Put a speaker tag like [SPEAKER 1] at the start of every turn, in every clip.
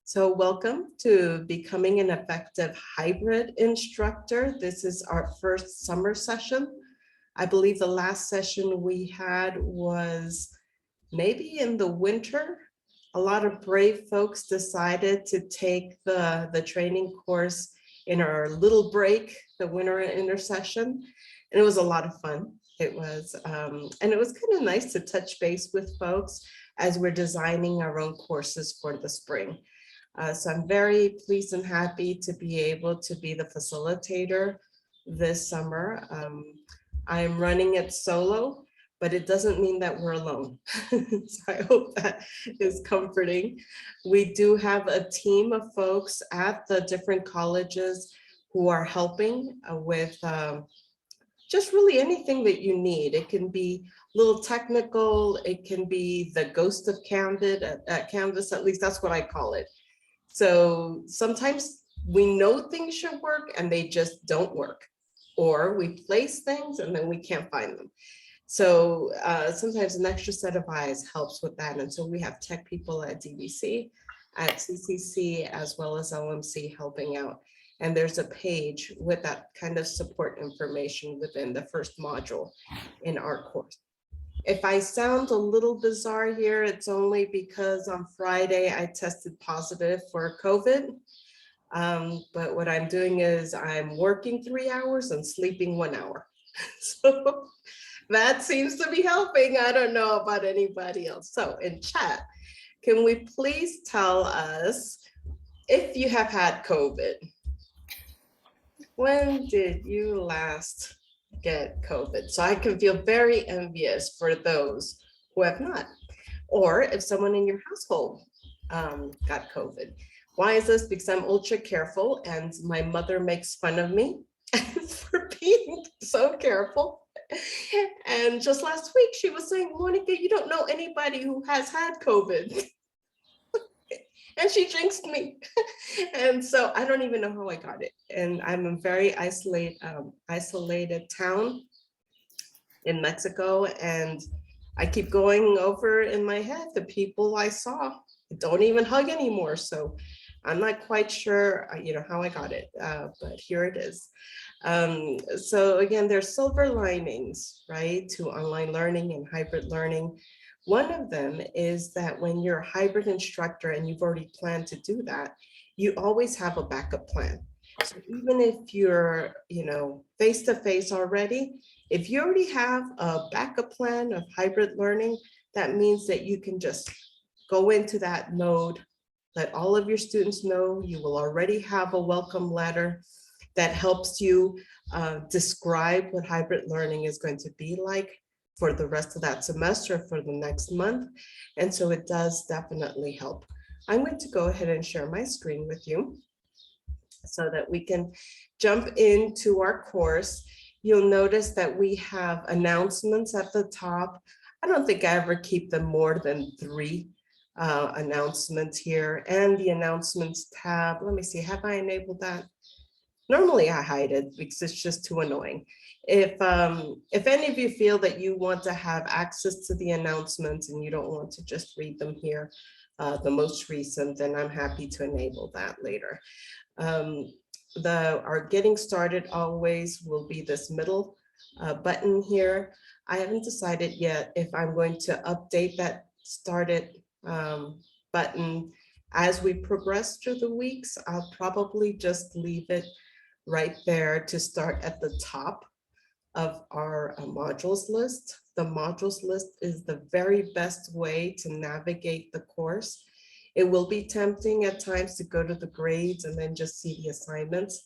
[SPEAKER 1] So welcome to Becoming an Effective Hybrid Instructor. This is our first summer session. I believe the last session we had was maybe in the winter. A lot of brave folks decided to take the training course in our little break, the winter intersession, and it was a lot of fun. It was, and it was kind of nice to touch base with folks as we're designing our own courses for the spring. So I'm very pleased and happy to be able to be the facilitator this summer. I'm running it solo, but it doesn't mean that we're alone. So I hope that is comforting. We do have a team of folks at the different colleges who are helping with just really anything that you need. It can be a little technical, it can be the ghost of Canvas, at least that's what I call it. So sometimes we know things should work and they just don't work, or we place things and then we can't find them. So sometimes an extra set of eyes helps with that. And so we have tech people at DVC, at CCC, as well as LMC helping out. And there's a page with that kind of support information within the first module in our course. If I sound a little bizarre here, it's only because on Friday I tested positive for COVID. But what I'm doing is I'm working 3 hours and sleeping 1 hour. So that seems to be helping. I don't know about anybody else. So in chat, can we please tell us if you have had COVID? When did you last get COVID? So I can feel very envious for those who have not, or if someone in your household got COVID. Why is this? Because I'm ultra careful and my mother makes fun of me for being so careful. And just last week she was saying, Monica, you don't know anybody who has had COVID. And she jinxed me. And so I don't even know how I got it. And I'm a very isolated town in Mexico. And I keep going over in my head the people I saw don't even hug anymore. So I'm not quite sure, how I got it, but here it is. So again, there's silver linings, right, to online learning and hybrid learning. One of them is that when you're a hybrid instructor and you've already planned to do that, you always have a backup plan. So even if you're, face-to-face already, if you already have a backup plan of hybrid learning, that means that you can just go into that mode, let all of your students know you will already have a welcome letter that helps you describe what hybrid learning is going to be like for the rest of that semester, for the next month. And so it does definitely help. I'm going to go ahead and share my screen with you so that we can jump into our course. You'll notice that we have announcements at the top. I don't think I ever keep them more than 3 announcements here, and the announcements tab. Let me see, have I enabled that? Normally I hide it because it's just too annoying. If any of you feel that you want to have access to the announcements and you don't want to just read them here, the most recent, then I'm happy to enable that later. Our getting started always will be this middle button here. I haven't decided yet if I'm going to update that started button as we progress through the weeks. I'll probably just leave it right there to start at the top of our modules list. The modules list is the very best way to navigate the course. It will be tempting at times to go to the grades and then just see the assignments.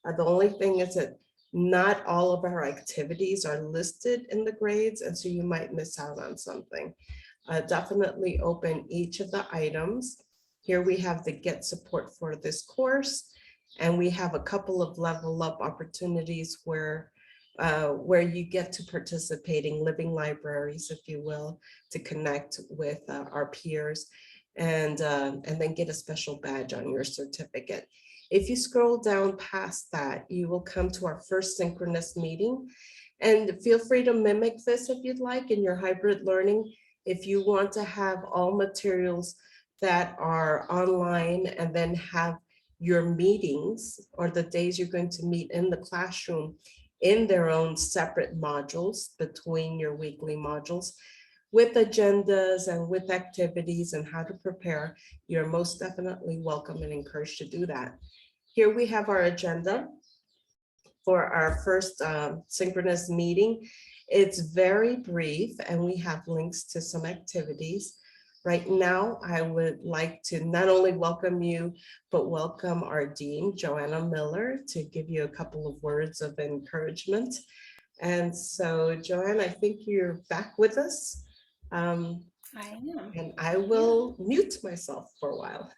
[SPEAKER 1] The only thing is that not all of our activities are listed in the grades, and so you might miss out on something. Definitely open each of the items. Here we have the get support for this course, and we have a couple of level up opportunities where you get to participating living libraries, if you will, to connect with our peers and then get a special badge on your certificate. If you scroll down past that, you will come to our first synchronous meeting, and feel free to mimic this if you'd like in your hybrid learning. If you want to have all materials that are online and then have your meetings or the days you're going to meet in the classroom in their own separate modules between your weekly modules with agendas and with activities and how to prepare, you're most definitely welcome and encouraged to do that. Here we have our agenda for our first synchronous meeting. It's very brief and we have links to some activities. Right now, I would like to not only welcome you, but welcome our Dean, Joanna Miller, to give you a couple of words of encouragement. And so, Joanne, I think you're back with us.
[SPEAKER 2] I am.
[SPEAKER 1] And I will mute myself for a while.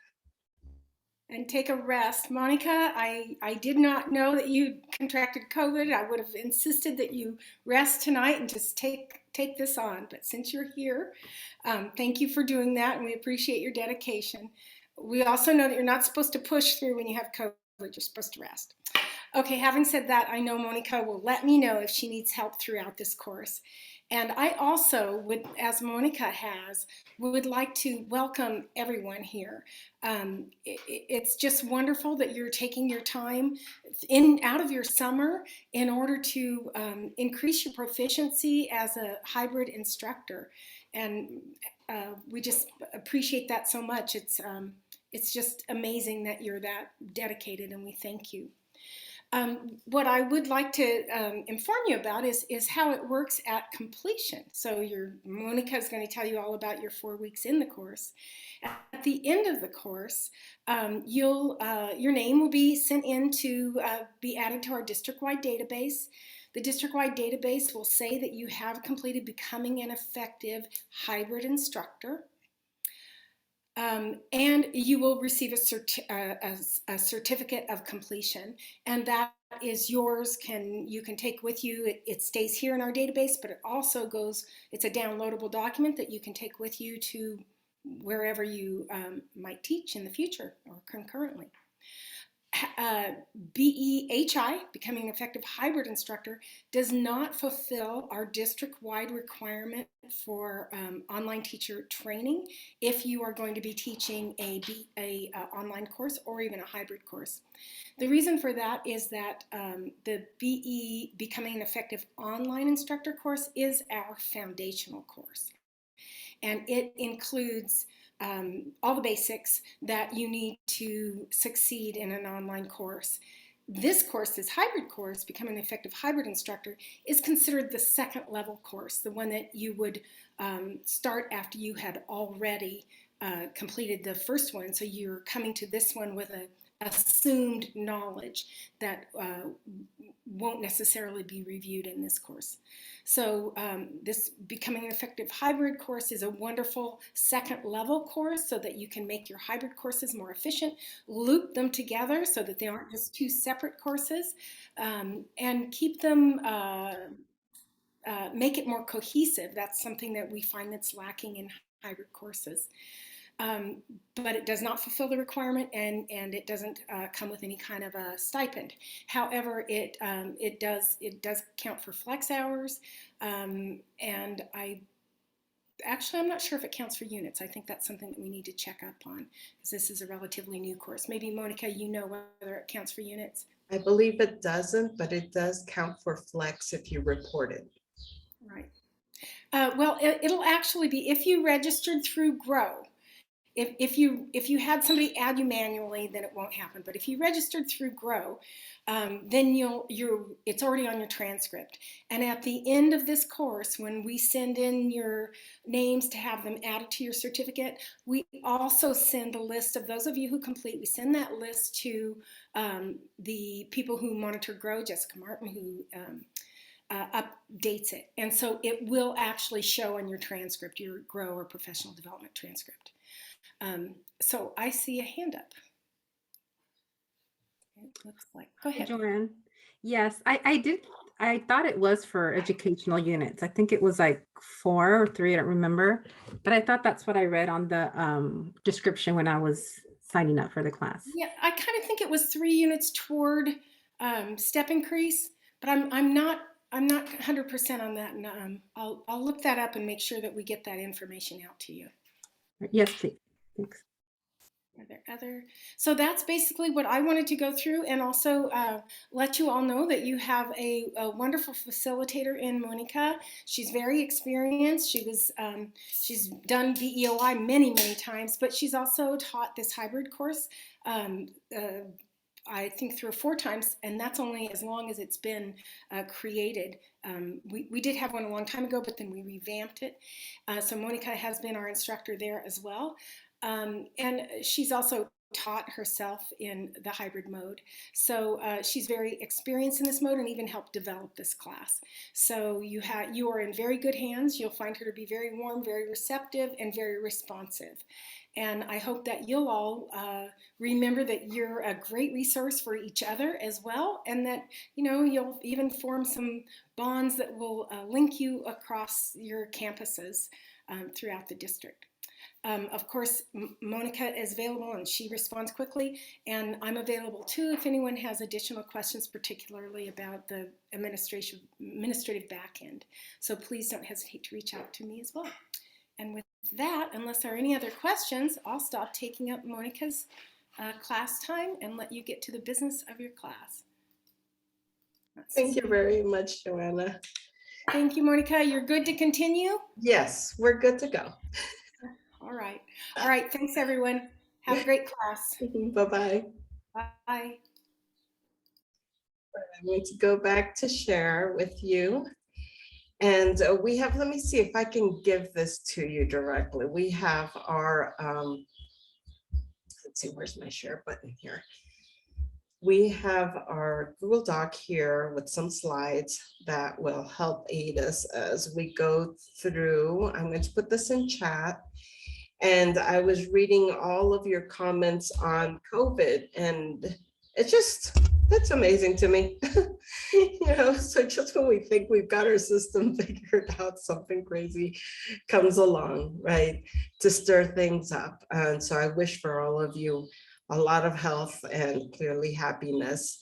[SPEAKER 2] And take a rest. Monica, I did not know that you contracted COVID. I would have insisted that you rest tonight and just take this on. But since you're here, thank you for doing that, and we appreciate your dedication. We also know that you're not supposed to push through when you have COVID. You're supposed to rest. Okay, having said that, I know Monica will let me know if she needs help throughout this course. And I also would, as Monica has, would like to welcome everyone here. It's just wonderful that you're taking your time out of your summer in order to increase your proficiency as a hybrid instructor. And we just appreciate that so much. It's just amazing that you're that dedicated, and we thank you. What I would like to inform you about is how it works at completion. So Monica is going to tell you all about your 4 weeks in the course. At the end of the course, your name will be sent in to be added to our district-wide database. The district-wide database will say that you have completed Becoming an Effective Hybrid Instructor. And you will receive a certificate of completion, and that is yours. You can take with you. It stays here in our database, but it also goes. It's a downloadable document that you can take with you to wherever you might teach in the future or concurrently. BEHI, Becoming an Effective Hybrid Instructor, does not fulfill our district-wide requirement for online teacher training if you are going to be teaching a online course or even a hybrid course. The reason for that is that the Becoming an Effective Online Instructor course is our foundational course. And it includes all the basics that you need to succeed in an online course. This course, this hybrid course, Becoming an Effective Hybrid Instructor, is considered the second level course, the one that you would start after you had already completed the first one. So you're coming to this one with an assumed knowledge that won't necessarily be reviewed in this course. So this Becoming an Effective Hybrid course is a wonderful second level course so that you can make your hybrid courses more efficient, loop them together so that they aren't just two separate courses, and keep them, make it more cohesive. That's something that we find that's lacking in hybrid courses. But it does not fulfill the requirement, and it doesn't come with any kind of a stipend. However, it does count for flex hours, and I'm not sure if it counts for units. I think that's something that we need to check up on, because this is a relatively new course. Maybe Monica, you know whether it counts for units.
[SPEAKER 1] I believe it doesn't, but it does count for flex if you report it.
[SPEAKER 2] Right. Well, it'll actually be if you registered through Grow. If you had somebody add you manually, then it won't happen. But if you registered through Grow, then it's already on your transcript. And at the end of this course, when we send in your names to have them added to your certificate, we also send a list of those of you who complete. We send that list to the people who monitor Grow, Jessica Martin, who updates it. And so it will actually show on your transcript, your Grow or professional development transcript. So I see a hand up. It looks like. Go ahead,
[SPEAKER 3] Joanne. Yes, I did. I thought it was for educational units. I think it was like 4 or 3. I don't remember, but I thought that's what I read on the description when I was signing up for the class.
[SPEAKER 2] Yeah, I kind of think it was 3 units toward step increase, but I'm not 100% on that, and I'll look that up and make sure that we get that information out to you.
[SPEAKER 3] Yes, please. Thanks.
[SPEAKER 2] Are there other? So that's basically what I wanted to go through, and also let you all know that you have a wonderful facilitator in Monica. She's very experienced. She's done BEOI many times, but she's also taught this hybrid course. Um, I think 3 or 4 times, and that's only as long as it's been created. We did have one a long time ago, but then we revamped it. So Monica has been our instructor there as well. And she's also taught herself in the hybrid mode. So she's very experienced in this mode and even helped develop this class. So you are in very good hands. You'll find her to be very warm, very receptive, and very responsive. And I hope that you'll all remember that you're a great resource for each other as well, and that you'll even form some bonds that will link you across your campuses throughout the district. Of course, Monica is available and she responds quickly, and I'm available too if anyone has additional questions, particularly about the administrative back end. So please don't hesitate to reach out to me as well. And with that, unless there are any other questions, I'll stop taking up Monica's class time and let you get to the business of your class.
[SPEAKER 1] Thank you very much, Joanna.
[SPEAKER 2] Thank you, Monica. You're good to continue?
[SPEAKER 1] Yes, we're good to go.
[SPEAKER 2] All right. All right. Thanks, everyone. Have a great class.
[SPEAKER 1] Bye-bye.
[SPEAKER 2] Bye.
[SPEAKER 1] I'm going to go back to share with you. And we have, let me see if I can give this to you directly. We have our, let's see, where's my share button here? We have our Google Doc here with some slides that will help aid us as we go through. I'm going to put this in chat. And I was reading all of your comments on COVID, and that's amazing to me. So just when we think we've got our system figured out, something crazy comes along, right, to stir things up. And so I wish for all of you a lot of health and clearly happiness.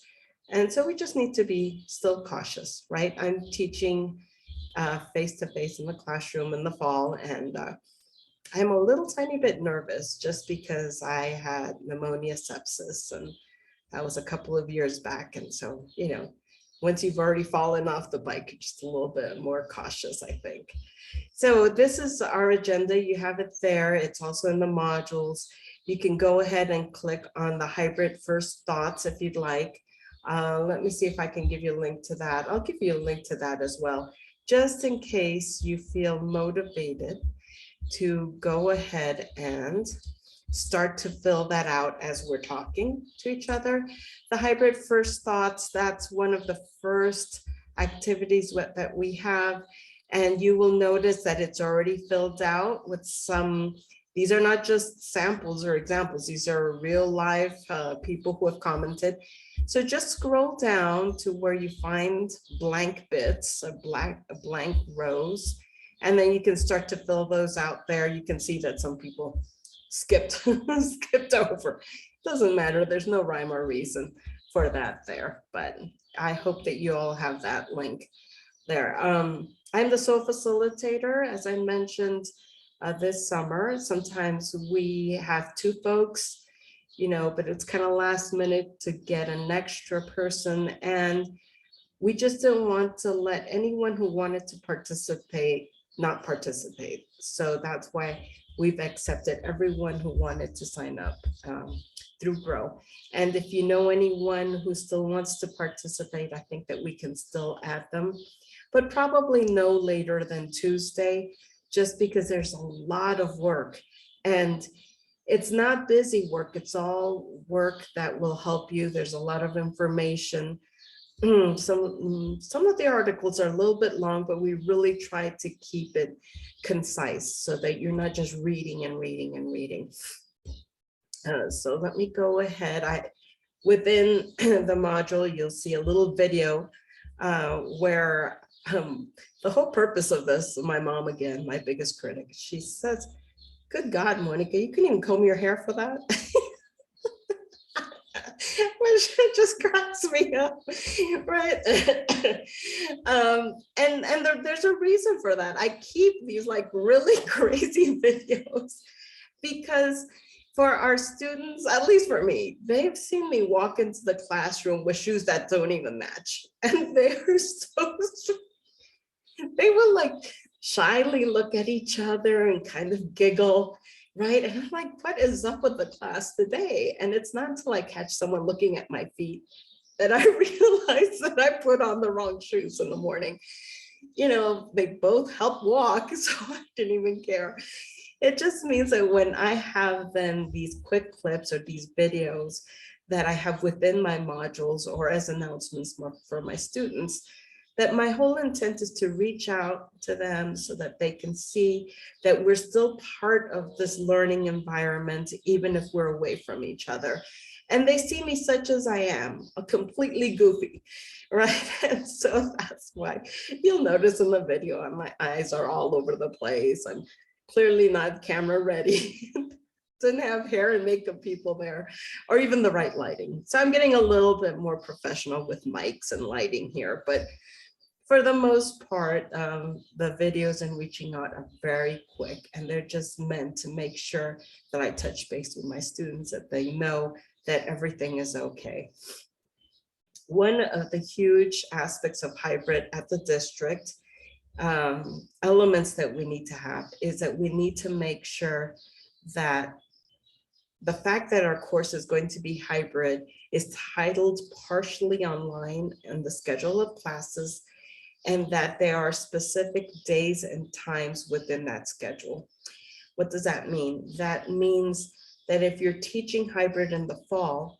[SPEAKER 1] And so we just need to be still cautious, right? I'm teaching face-to-face in the classroom in the fall, and I'm a little tiny bit nervous just because I had pneumonia sepsis, and that was a couple of years back. And so, once you've already fallen off the bike, you're just a little bit more cautious, I think. So this is our agenda. You have it there. It's also in the modules. You can go ahead and click on the hybrid first thoughts if you'd like. Let me see if I can give you a link to that. I'll give you a link to that as well, just in case you feel motivated to go ahead and start to fill that out as we're talking to each other. The hybrid first thoughts, that's one of the first activities that we have. And you will notice that it's already filled out with some, these are not just samples or examples, these are real live people who have commented. So just scroll down to where you find blank bits, blank rows, and then you can start to fill those out there. You can see that some people skipped over. Doesn't matter. There's no rhyme or reason for that there, but I hope that you all have that link there. I'm the sole facilitator, as I mentioned, this summer. Sometimes we have 2 folks, but it's kind of last minute to get an extra person. And we just didn't want to let anyone who wanted to participate not participate. So that's why we've accepted everyone who wanted to sign up through Grow. And if you know anyone who still wants to participate, I think that we can still add them, but probably no later than Tuesday, just because there's a lot of work. And it's not busy work, it's all work that will help you. There's a lot of information. Some of the articles are a little bit long, but we really try to keep it concise so that you're not just reading and reading and reading. So let me go ahead. Within the module, you'll see a little video where the whole purpose of this, my mom, again, my biggest critic, she says, "Good God, Monica, you couldn't even comb your hair for that?" Which just cracks me up, right? And there's a reason for that. I keep these like really crazy videos because for our students, at least for me, they've seen me walk into the classroom with shoes that don't even match. And they're so, they will like shyly look at each other and kind of giggle, right? And I'm like, what is up with the class today? And it's not until I catch someone looking at my feet that I realize that I put on the wrong shoes in the morning. You know, they both help walk, so I didn't even care. It just means that when I have then these quick clips or these videos that I have within my modules or as announcements for my students, that my whole intent is to reach out to them so that they can see that we're still part of this learning environment, even if we're away from each other. And they see me such as I am, a completely goofy, right? And so that's why you'll notice in the video, my eyes are all over the place. I'm clearly not camera ready. Didn't have hair and makeup people there, or even the right lighting. So I'm getting a little bit more professional with mics and lighting here, but for the most part, the videos and reaching out are very quick, and they're just meant to make sure that I touch base with my students, that they know that everything is okay. One of the huge aspects of hybrid at the district, elements that we need to have, is that we need to make sure that the fact that our course is going to be hybrid is titled partially online in the schedule of classes, and that there are specific days and times within that schedule. What does that mean? That means that if you're teaching hybrid in the fall,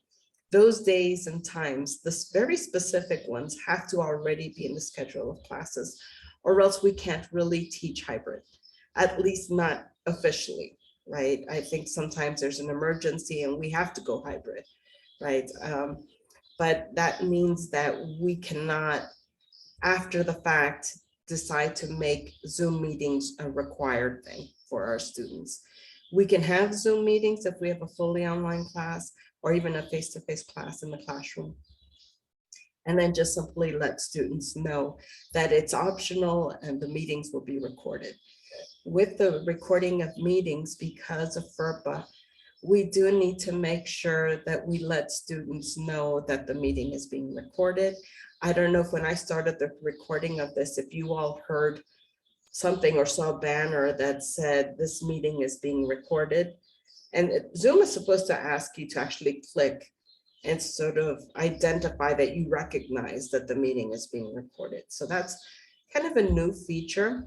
[SPEAKER 1] those days and times, the very specific ones, have to already be in the schedule of classes, or else we can't really teach hybrid, at least not officially, right? I think sometimes there's an emergency and we have to go hybrid, right? But that means that we cannot, after the fact, decide to make Zoom meetings a required thing for our students. We can have Zoom meetings if we have a fully online class or even a face-to-face class in the classroom. And then just simply let students know that it's optional and the meetings will be recorded. With the recording of meetings, because of FERPA, we do need to make sure that we let students know that the meeting is being recorded. I don't know if when I started the recording of this, if you all heard something or saw a banner that said this meeting is being recorded. And Zoom is supposed to ask you to actually click and sort of identify that you recognize that the meeting is being recorded. So that's kind of a new feature.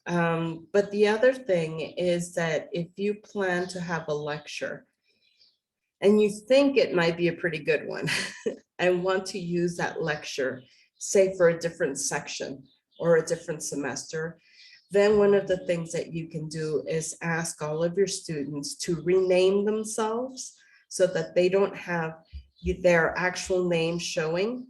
[SPEAKER 1] But the other thing is that if you plan to have a lecture and you think it might be a pretty good one and want to use that lecture, say for a different section or a different semester, then one of the things that you can do is ask all of your students to rename themselves so that they don't have their actual name showing.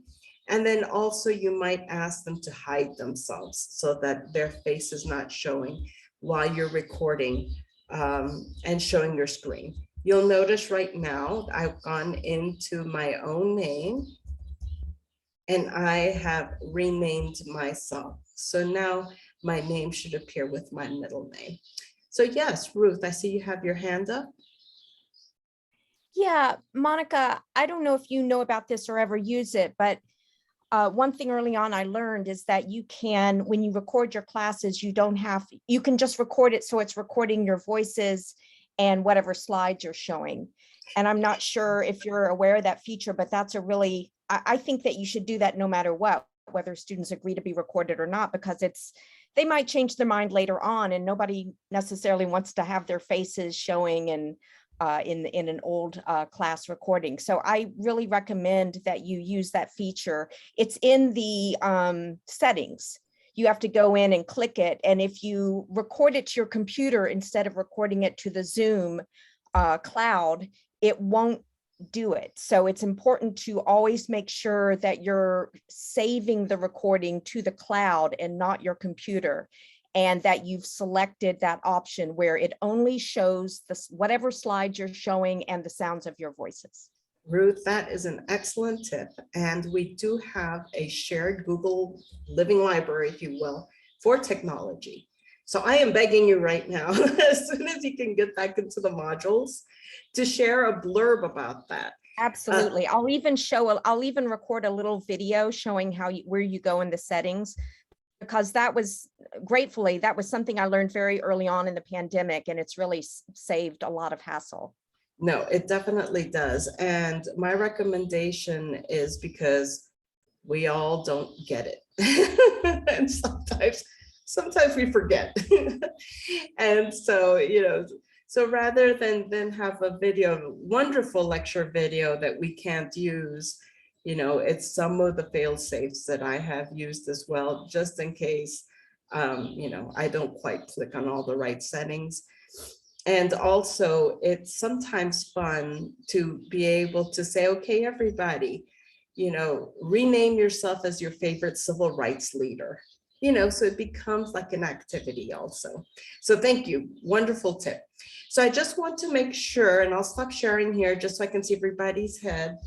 [SPEAKER 1] And then also you might ask them to hide themselves so that their face is not showing while you're recording and showing your screen. You'll notice right now I've gone into my own name and I have renamed myself. So now my name should appear with my middle name. So yes, Ruth, I see you have your hand up.
[SPEAKER 4] Yeah, Monica, I don't know if you know about this or ever use it, but one thing early on I learned is that you can, when you record your classes, you can just record it so it's recording your voices and whatever slides you're showing. And I'm not sure if you're aware of that feature, but that's a really, I think that you should do that no matter what, whether students agree to be recorded or not, because they might change their mind later on and nobody necessarily wants to have their faces showing and in an old class recording. So I really recommend that you use that feature. It's in the settings. You have to go in and click it. And if you record it to your computer instead of recording it to the Zoom cloud, it won't do it. So it's important to always make sure that you're saving the recording to the cloud and not your computer, and that you've selected that option where it only shows whatever slides you're showing and the sounds of your voices.
[SPEAKER 1] Ruth, that is an excellent tip. And we do have a shared Google Living Library, if you will, for technology. So I am begging you right now, as soon as you can get back into the modules, to share a blurb about that.
[SPEAKER 4] Absolutely. I'll even record a little video showing where you go in the settings, because that was something I learned very early on in the pandemic, and it's really saved a lot of hassle.
[SPEAKER 1] No, it definitely does. And my recommendation is because we all don't get it. And sometimes we forget. And so, so rather than have a wonderful lecture video that we can't use, it's some of the fail safes that I have used as well, just in case, I don't quite click on all the right settings. And also, it's sometimes fun to be able to say, okay, everybody, rename yourself as your favorite civil rights leader, so it becomes like an activity also. So thank you, wonderful tip. So I just want to make sure, and I'll stop sharing here just so I can see everybody's head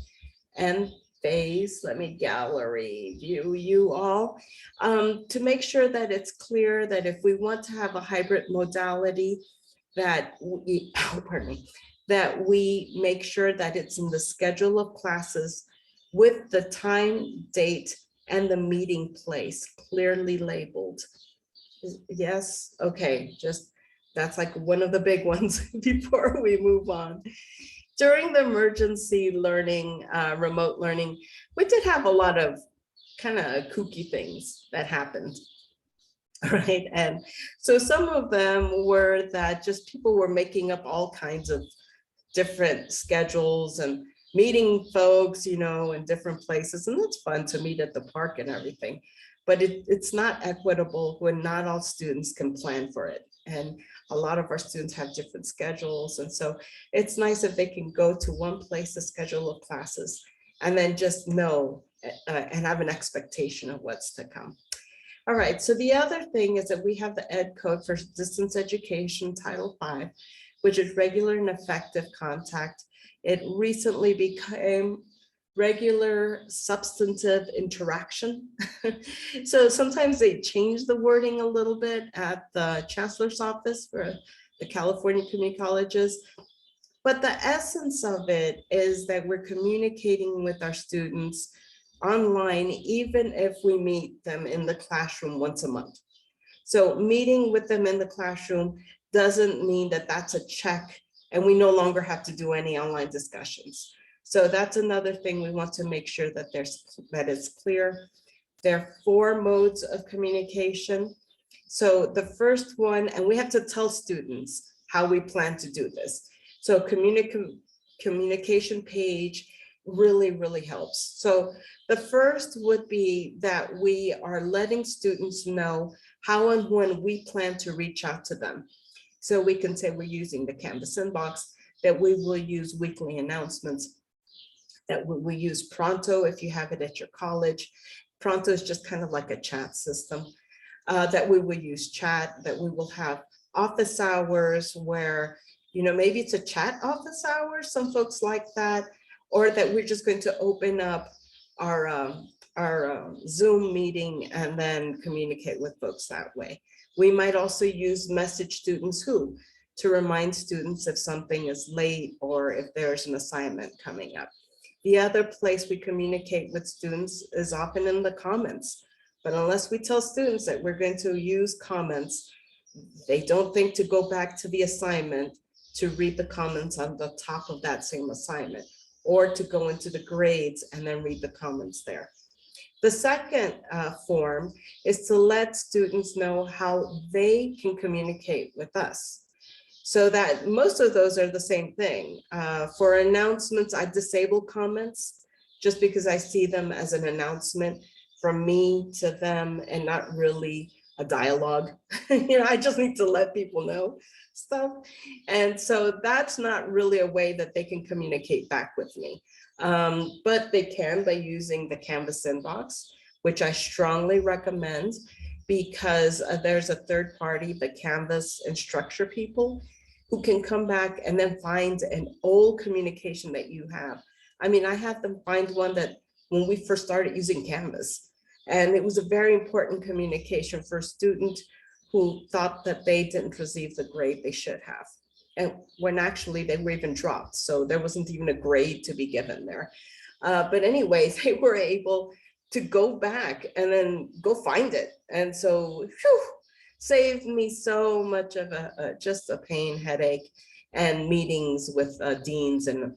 [SPEAKER 1] and face. Let me gallery view you all, to make sure that it's clear that if we want to have a hybrid modality, that we, that we make sure that it's in the schedule of classes with the time, date, and the meeting place clearly labeled. Yes, okay, that's like one of the big ones before we move on. During the emergency learning, remote learning, we did have a lot of kind of kooky things that happened. Right. And so some of them were that just people were making up all kinds of different schedules and meeting folks, in different places. And that's fun to meet at the park and everything. But it's not equitable when not all students can plan for it. And a lot of our students have different schedules. And so it's nice if they can go to one place, a schedule of classes, and then just know and have an expectation of what's to come. All right, so the other thing is that we have the Ed Code for Distance Education, Title V, which is regular and effective contact. It recently became regular substantive interaction. So sometimes they change the wording a little bit at the Chancellor's Office for the California Community Colleges. But the essence of it is that we're communicating with our students online, even if we meet them in the classroom once a month. So meeting with them in the classroom doesn't mean that that's a check and we no longer have to do any online discussions. So that's another thing we want to make sure that it's clear. There are 4 modes of communication. So the first one, and we have to tell students how we plan to do this. So communication page really helps. So the first would be that we are letting students know how and when we plan to reach out to them. So we can say we're using the Canvas inbox, that we will use weekly announcements, that we will use Pronto if you have it at your college. Pronto is just kind of like a chat system, that we will use chat, that we will have office hours where, maybe it's a chat office hours, some folks like that, or that we're just going to open up our Zoom meeting and then communicate with folks that way. We might also use message students who to remind students if something is late or if there's an assignment coming up. The other place we communicate with students is often in the comments. But unless we tell students that we're going to use comments, they don't think to go back to the assignment to read the comments on the top of that same assignment, or to go into the grades and then read the comments there. The second form is to let students know how they can communicate with us. So that most of those are the same thing. For announcements, I disable comments just because I see them as an announcement from me to them and not really a dialogue. I just need to let people know stuff. And so that's not really a way that they can communicate back with me. But they can by using the Canvas inbox, which I strongly recommend, because there's a third party, the Canvas instructor people, who can come back and then find an old communication that you have. I mean, I had them find one that when we first started using Canvas, and it was a very important communication for a student who thought that they didn't receive the grade they should have. And when actually they were even dropped. So there wasn't even a grade to be given there. But anyways, they were able to go back and then go find it. And so, whew, saved me so much of just a pain, headache, and meetings with deans and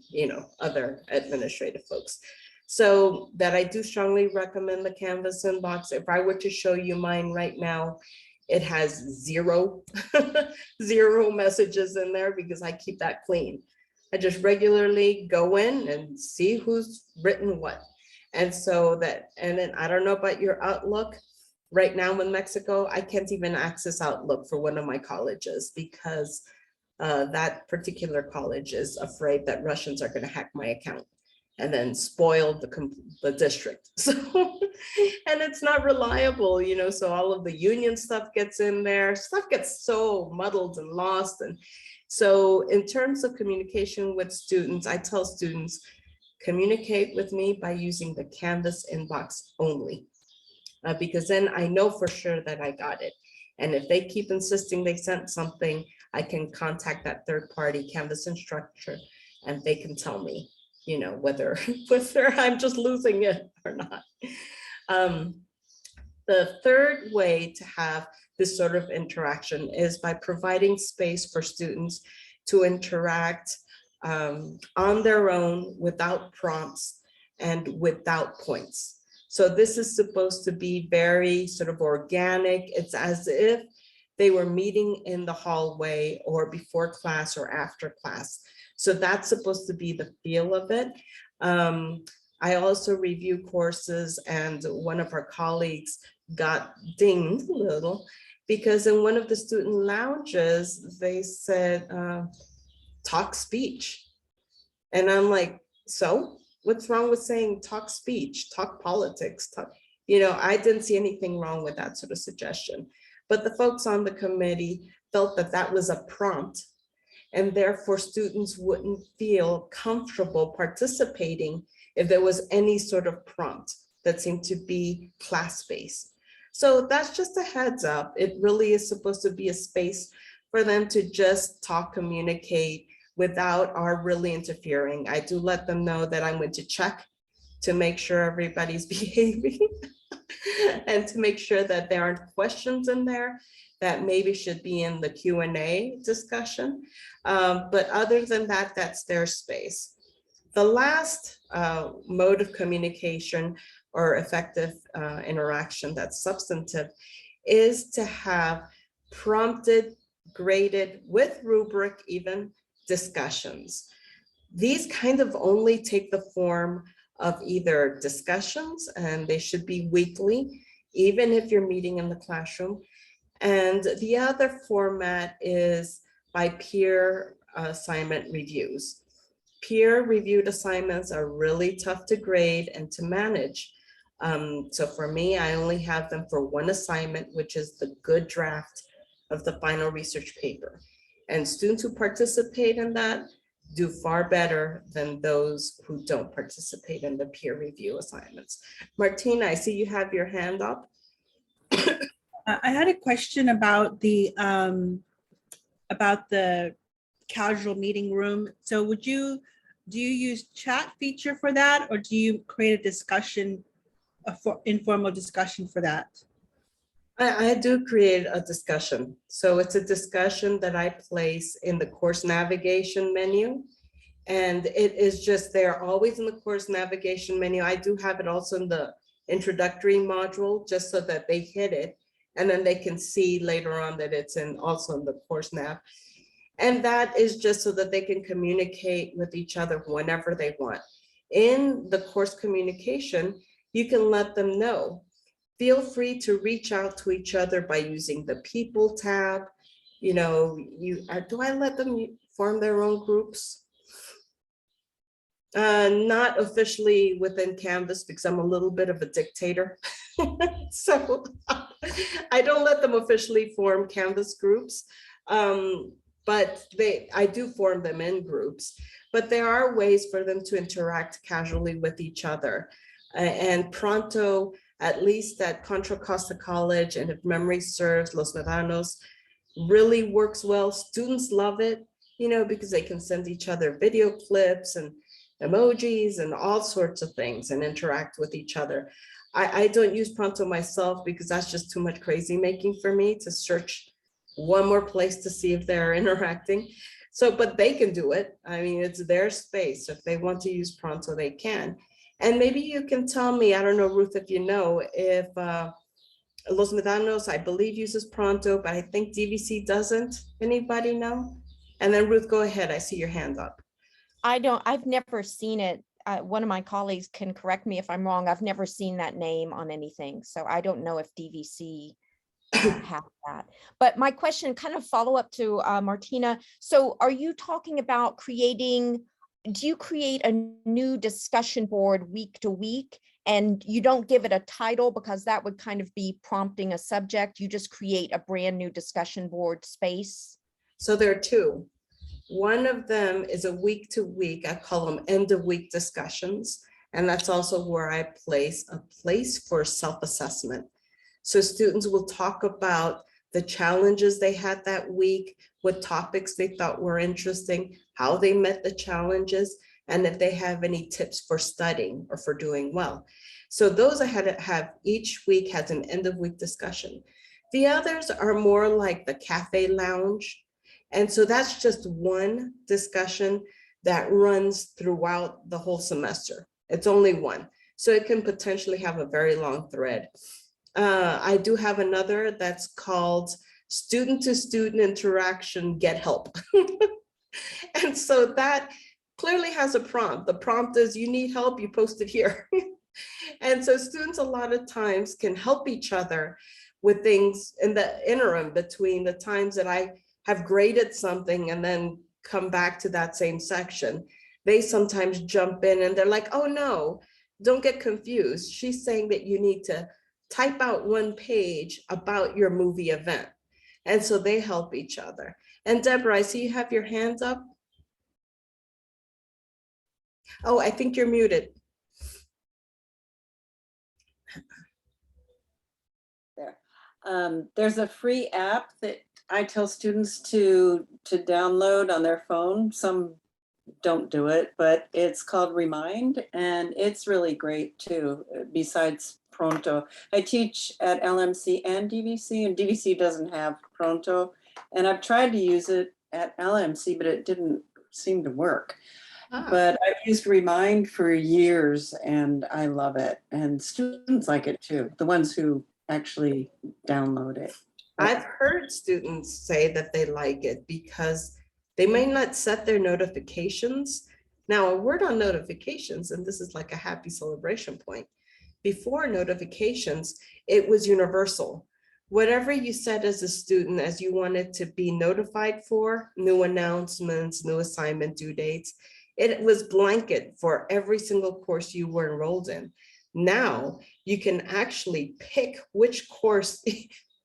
[SPEAKER 1] other administrative folks. So that I do strongly recommend the Canvas inbox. If I were to show you mine right now, it has zero messages in there because I keep that clean. I just regularly go in and see who's written what. And so and then I don't know about your Outlook. Right now in Mexico, I can't even access Outlook for one of my colleges because that particular college is afraid that Russians are going to hack my account and then spoil the district. So, and it's not reliable, so all of the union stuff gets in there, stuff gets so muddled and lost. And so in terms of communication with students, I tell students, communicate with me by using the Canvas inbox only, because then I know for sure that I got it. And if they keep insisting they sent something, I can contact that third party Canvas instructor and they can tell me, whether I'm just losing it or not. The third way to have this sort of interaction is by providing space for students to interact on their own without prompts and without points. So this is supposed to be very sort of organic. It's as if they were meeting in the hallway or before class or after class. So that's supposed to be the feel of it. I also review courses, and one of our colleagues got dinged a little because in one of the student lounges, they said, talk speech. And I'm like, so what's wrong with saying talk speech, talk politics, talk, I didn't see anything wrong with that sort of suggestion. But the folks on the committee felt that that was a prompt, and therefore students wouldn't feel comfortable participating if there was any sort of prompt that seemed to be class-based. So that's just a heads up. It really is supposed to be a space for them to just talk, communicate without our really interfering. I do let them know that I'm going to check to make sure everybody's behaving and to make sure that there aren't questions in there that maybe should be in the Q&A discussion. But other than that, that's their space. The last mode of communication or effective interaction that's substantive is to have prompted, graded, with rubric even, discussions. These kind of only take the form of either discussions, and they should be weekly, even if you're meeting in the classroom. And the other format is by peer assignment reviews. Peer reviewed assignments are really tough to grade and to manage. So for me, I only have them for one assignment, which is the good draft of the final research paper. And students who participate in that do far better than those who don't participate in the peer review assignments. Martina, I see you have your hand up.
[SPEAKER 5] I had a question about the casual meeting room. So do you use chat feature for that, or do you create a discussion, informal discussion for that?
[SPEAKER 1] I do create a discussion. So it's a discussion that I place in the course navigation menu. And it is just there always in the course navigation menu. I do have it also in the introductory module, just so that they hit it. And then they can see later on that it's also in the course nav. And that is just so that they can communicate with each other whenever they want. In the course communication, you can let them know. Feel free to reach out to each other by using the people tab. Do I let them form their own groups? Not officially within Canvas, because I'm a little bit of a dictator. So I don't let them officially form Canvas groups, but I do form them in groups. But there are ways for them to interact casually with each other. And Pronto at least at Contra Costa College, and if memory serves, Los Medanos really works well. Students love it, because they can send each other video clips and emojis and all sorts of things and interact with each other. I don't use Pronto myself because that's just too much crazy making for me to search one more place to see if they're interacting. So, but they can do it. I mean, it's their space. If they want to use Pronto, they can. And maybe you can tell me, I don't know, Ruth, if you know, if Los Medanos, I believe, uses Pronto, but I think DVC doesn't. Anybody know? And then Ruth, go ahead. I see your hand up.
[SPEAKER 4] I've never seen it. One of my colleagues can correct me if I'm wrong. I've never seen that name on anything. So I don't know if DVC have that. But my question, kind of follow up to Martina. So are you talking about do you create a new discussion board week to week? And you don't give it a title because that would kind of be prompting a subject. You just create a brand new discussion board space?
[SPEAKER 1] So there are two. One of them is a week to week, I call them end of week discussions. And that's also where I place a place for self-assessment. So students will talk about the challenges they had that week, what topics they thought were interesting, how they met the challenges, and if they have any tips for studying or for doing well. So those I had to have each week has an end of week discussion. The others are more like the cafe lounge. And so that's just one discussion that runs throughout the whole semester. It's only one. So it can potentially have a very long thread. I do have another that's called student to student interaction, get help. And so that clearly has a prompt. The prompt is, you need help, you post it here. And so students a lot of times can help each other with things in the interim between the times that I have graded something and then come back to that same section. They sometimes jump in and they're like, oh no, don't get confused. She's saying that you need to type out one page about your movie event. And so they help each other. And Deborah, I see you have your hands up. Oh, I think you're muted.
[SPEAKER 6] There. There's a free app that I tell students to download on their phone. Some don't do it, but it's called Remind, and it's really great too, besides Pronto. I teach at LMC and DVC, and DVC doesn't have Pronto, and I've tried to use it at LMC, but it didn't seem to work. But I've used Remind for years, and I love it, and students like it too, the ones who actually download it.
[SPEAKER 1] I've heard students say that they like it because they may not set their notifications. Now, a word on notifications, and this is like a happy celebration point. Before notifications, it was universal. Whatever you said as a student, as you wanted to be notified for, new announcements, new assignment due dates, it was blanket for every single course you were enrolled in. Now, you can actually pick which course.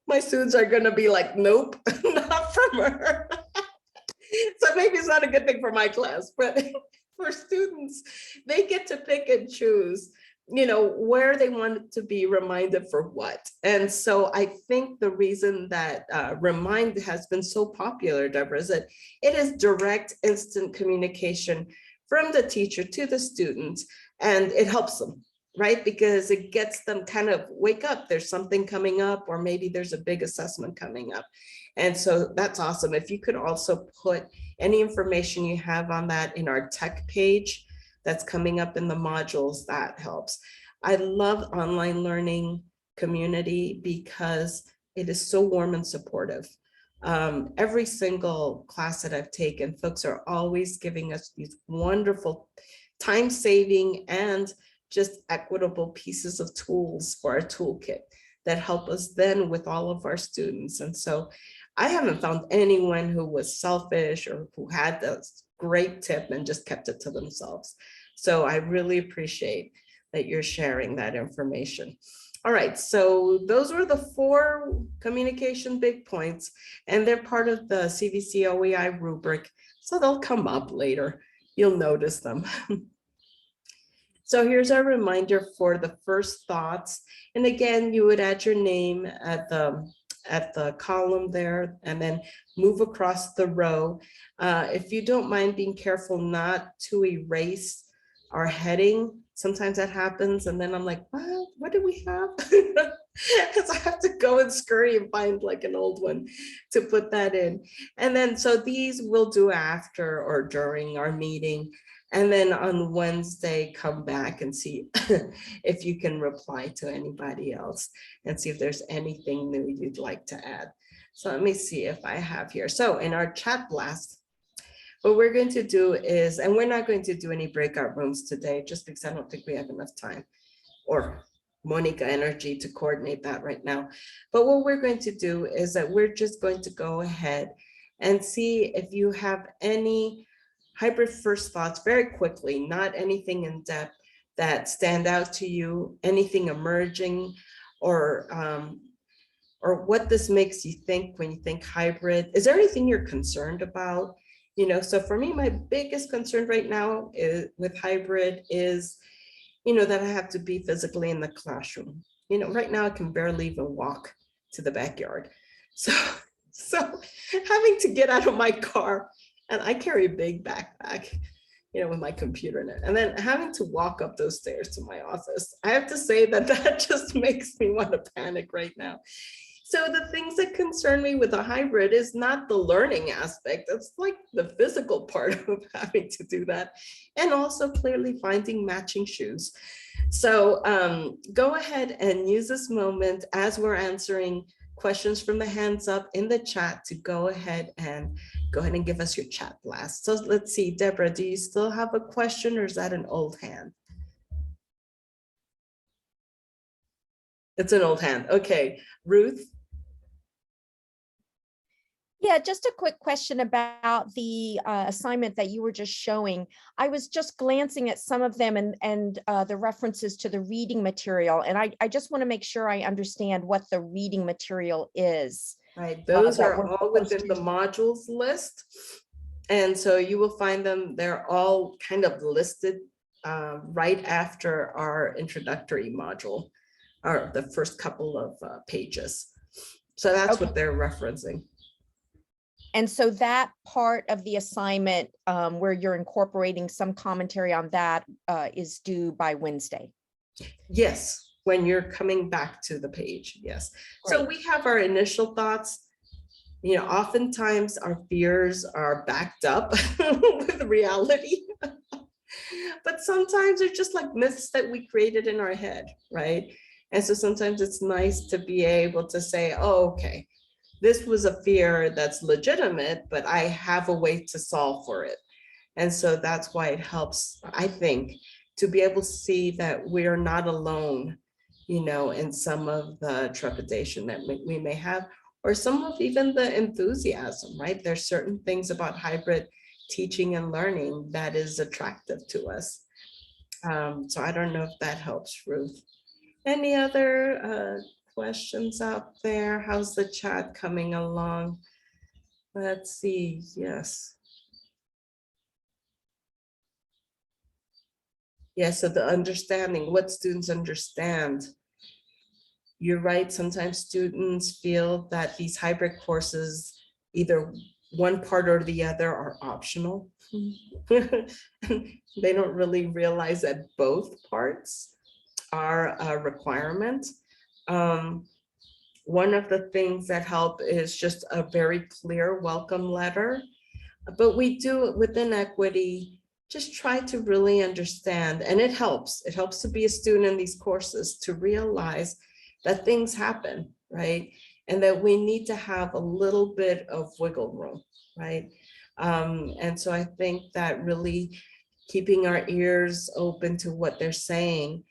[SPEAKER 1] My students are going to be like, nope, not from her. So maybe it's not a good thing for my class, but for students, they get to pick and choose, where they want to be reminded for what. And so I think the reason that Remind has been so popular, Deborah, is that it is direct, instant communication from the teacher to the students, and it helps them. Right? Because it gets them kind of wake up, there's something coming up, or maybe there's a big assessment coming up. And so that's awesome. If you could also put any information you have on that in our tech page that's coming up in the modules, that helps. I love online learning community because it is so warm and supportive. Every single class that I've taken, folks are always giving us these wonderful time-saving and just equitable pieces of tools for our toolkit that help us then with all of our students. And so I haven't found anyone who was selfish or who had this great tip and just kept it to themselves. So I really appreciate that you're sharing that information. All right, so those were the 4 communication big points, and they're part of the CVC OEI rubric, so they'll come up later. You'll notice them. So here's our reminder for the first thoughts. And again, you would add your name at the column there and then move across the row. If you don't mind being careful not to erase our heading, sometimes that happens. And then I'm like, what do we have? Because I have to go and scurry and find like an old one to put that in. And then, so these we'll do after or during our meeting. And then on Wednesday, come back and see if you can reply to anybody else and see if there's anything new you'd like to add. So let me see if I have here. So in our chat blast, what we're going to do is, and we're not going to do any breakout rooms today, just because I don't think we have enough time or Monica energy to coordinate that right now. But what we're going to do is that we're just going to go ahead and see if you have any hybrid first thoughts very quickly, not anything in depth that stand out to you, anything emerging, or what this makes you think when you think hybrid. Is there anything you're concerned about? You know, so for me, my biggest concern right now is with hybrid is, you know, that I have to be physically in the classroom. You know, right now I can barely even walk to the backyard. So having to get out of my car, and I carry a big backpack, you know, with my computer in it, and then having to walk up those stairs to my office. I have to say that that just makes me want to panic right now. So the things that concern me with a hybrid is not the learning aspect. It's like the physical part of having to do that. And also clearly finding matching shoes. So go ahead and use this moment as we're answering questions from the hands up in the chat to go ahead and give us your chat blast. So let's see, Deborah, do you still have a question or is that an old hand? It's an old hand. Okay, Ruth.
[SPEAKER 4] Yeah, just a quick question about the assignment that you were just showing. I was just glancing at some of them and the references to the reading material. And I just want to make sure I understand what the reading material is.
[SPEAKER 1] Right, those
[SPEAKER 4] that
[SPEAKER 1] are
[SPEAKER 4] we're
[SPEAKER 1] all
[SPEAKER 4] supposed
[SPEAKER 1] within the
[SPEAKER 4] to-
[SPEAKER 1] modules list. And so you will find them, they're all kind of listed right after our introductory module, or the first couple of pages. So that's
[SPEAKER 4] Okay.
[SPEAKER 1] what they're referencing.
[SPEAKER 4] And so that part of the assignment where you're incorporating some commentary on that is due by Wednesday.
[SPEAKER 1] Yes, when you're coming back to the page, yes. So
[SPEAKER 4] Great.
[SPEAKER 1] we have our initial thoughts. You know, oftentimes our fears are backed up with reality. But sometimes they're just like myths that we created in our head, right? And so sometimes it's nice to be able to say, oh, okay, this was a fear that's legitimate, but I have a way to solve for it. And so that's why it helps, I think, to be able to see that we're not alone, you know, in some of the trepidation that we may have, or some of even the enthusiasm, right? There's certain things about hybrid teaching and learning that is attractive to us. So I don't know if that helps, Ruth. Any other questions out there? How's the chat coming along? Let's see, yes. Yeah, so the understanding, what students understand. You're right, sometimes students feel that these hybrid courses, either one part or the other are optional. They don't really realize that both parts are a requirement. One of the things that help is just a very clear welcome letter, but we do within equity, just try to really understand, and it helps to be a student in these courses to realize that things happen, right? And that we need to have a little bit of wiggle room, right? And so I think that really keeping our ears open to what they're saying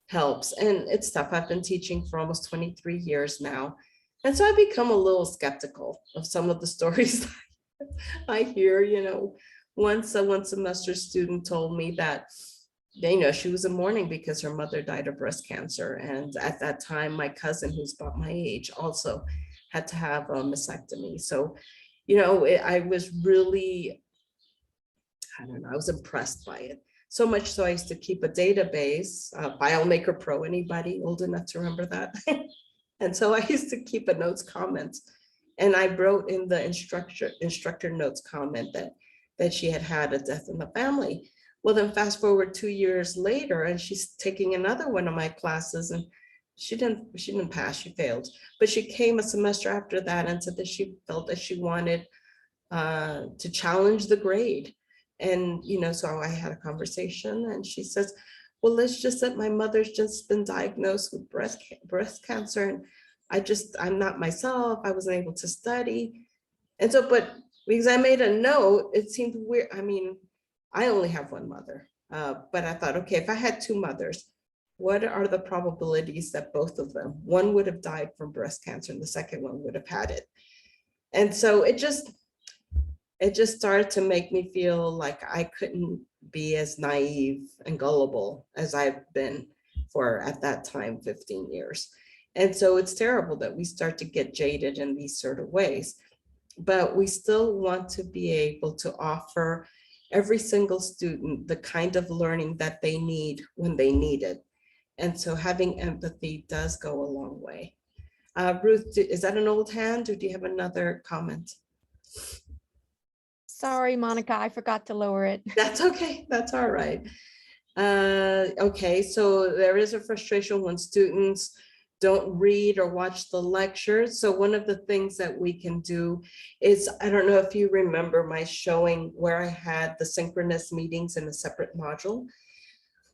[SPEAKER 1] helps. And it's tough. I've been teaching for almost 23 years now. And so I become a little skeptical of some of the stories I hear. You know, once a one semester student told me that, you know, she was in mourning because her mother died of breast cancer. And at that time, my cousin, who's about my age, also had to have a mastectomy. So, you know, I was really, I don't know, I was impressed by it. So much so I used to keep a database, FileMaker Pro, anybody old enough to remember that? And so I used to keep a notes comments. And I wrote in the instructor notes comment that she had a death in the family. Well, then fast forward 2 years later, and she's taking another one of my classes, and she didn't pass, she failed. But she came a semester after that and said that she felt that she wanted to challenge the grade. And, so I had a conversation and she says, well, let's just say my mother's just been diagnosed with breast cancer. And I'm not myself. I wasn't able to study. And so, but because I made a note, it seemed weird. I mean, I only have one mother, but I thought, okay, if I had two mothers, what are the probabilities that both of them, one would have died from breast cancer and the second one would have had it? And so it just started to make me feel like I couldn't be as naive and gullible as I've been for, at that time, 15 years. And so it's terrible that we start to get jaded in these sort of ways, but we still want to be able to offer every single student the kind of learning that they need when they need it. And so having empathy does go a long way. Ruth, is that an old hand or do you have another comment?
[SPEAKER 4] Sorry, Monica, I forgot to lower it.
[SPEAKER 1] That's okay, that's all right. Okay, so there is a frustration when students don't read or watch the lectures. So one of the things that we can do is, I don't know if you remember my showing where I had the synchronous meetings in a separate module.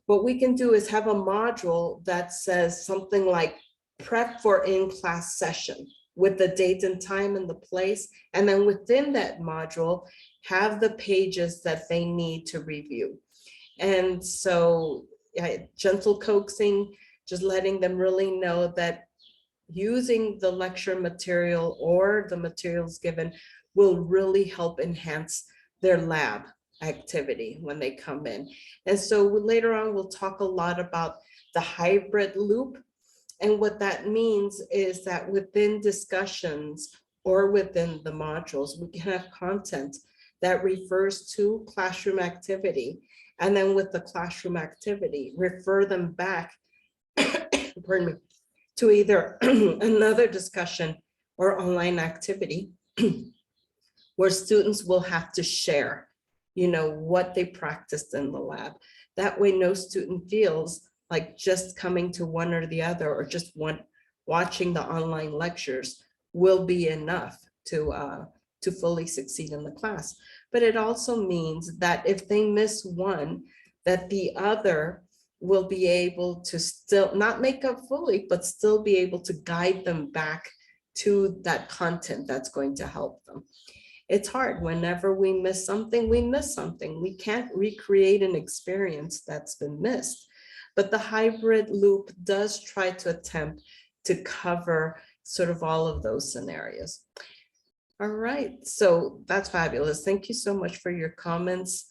[SPEAKER 1] What we can do is have a module that says something like prep for in-class session with the date and time and the place. And then within that module, have the pages that they need to review. And so gentle coaxing, just letting them really know that using the lecture material or the materials given will really help enhance their lab activity when they come in. And so later on, we'll talk a lot about the hybrid loop. And what that means is that within discussions or within the modules, we can have content that refers to classroom activity. And then with the classroom activity, refer them back pardon me, to either another discussion or online activity where students will have to share, what they practiced in the lab. That way, no student feels like just coming to one or the other or just watching the online lectures will be enough to fully succeed in the class. But it also means that if they miss one, that the other will be able to still not make up fully, but still be able to guide them back to that content that's going to help them. It's hard. Whenever we miss something, we miss something. We can't recreate an experience that's been missed. But the hybrid loop does try to attempt to cover sort of all of those scenarios. All right, so that's fabulous. Thank you so much for your comments